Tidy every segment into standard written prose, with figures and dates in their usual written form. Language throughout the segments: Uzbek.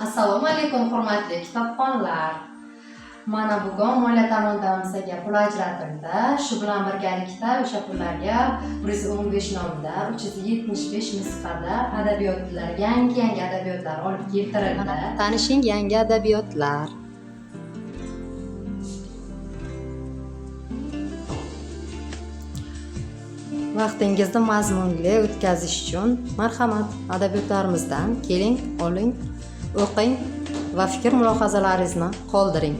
Assalomu alaykum hurmatli kitobxonlar. Mana bugun moliya ta'minotchisiga pul ajratildi. Shu bilan birgalikda o'sha pullarga 115 nomida 375 nusxada adabiyotlar, yangi adabiyotlar olib keltirildi. Tanishing yangi adabiyotlar. Vaqtingizni mazmunli o'tkazish uchun marhamat, adabiyotlarimizdan keling, oling, o'qing va fikr mulohazalaringizni qoldiring.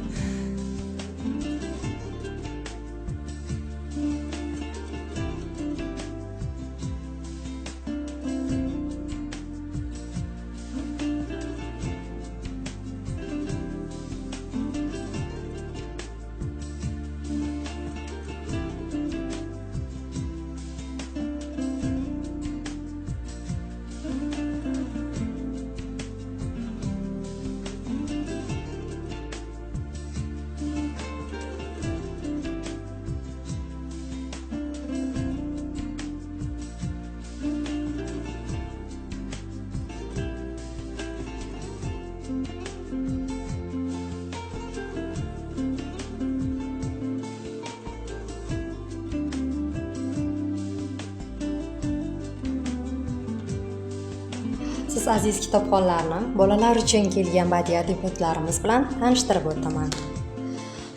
Siz aziz kitobxonlarni bolalar uchun kelgan badiiy adabiyotlarimiz bilan tanishtirib o'taman.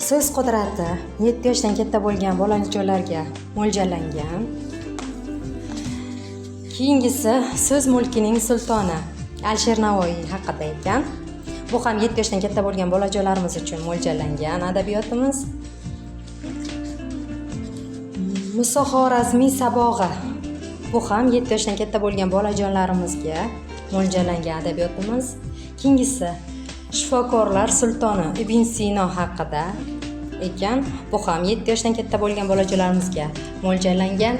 So'z qudrati 7 yoshdan katta bo'lgan bolajonlarga mo'ljallangan. Keyingisi so'z mulkining sultoni Alisher Navoiy haqida ekan. Bu ham 7 yoshdan katta bo'lgan bolajonlarimiz uchun mo'ljallangan adabiyotimiz. Muso Xorazmiy sabog'i. Bu ham 7 yoshdan katta bo'lgan bolajonlarimizga mo'ljallangan adabiyotimiz. Keyingisi Shifokorlar sultoni Ibn Sino haqida ekan. Bu ham 7 yoshdan katta bo'lgan bolajonlarimizga mo'ljallangan.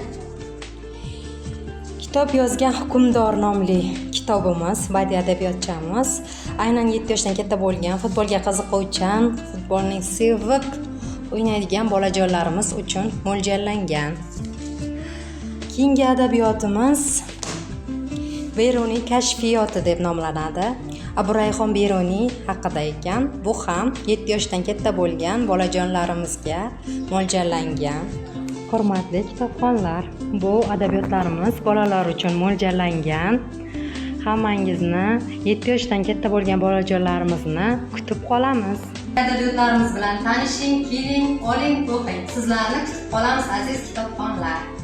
Kitob yozgan hukmdor nomli kitobimiz, badiiy adabiyotchamiz aynan 7 yoshdan katta bo'lgan, futbolga qiziquvchan, futbolning seviq o'ynaydigan bolajonlarimiz uchun mo'ljallangan. Keyingi adabiyotimiz Beruniy kashfiyoti deb nomlanadi. Aburayhon Beruniy haqida ekan. Bu ham 7 yoshdan katta bo'lgan bolajonlarimizga mo'ljallangan. Hurmatli kitobxonlar, bu adabiyotlarimiz bolalar uchun mo'ljallangan. Hammangizni 7 yoshdan katta bo'lgan bolajonlarimizni kutib qolamiz. Adabiyotlarimiz bilan tanishing, keling, oling, o'qing. Sizlarni kutib qolamiz aziz kitobxonlar.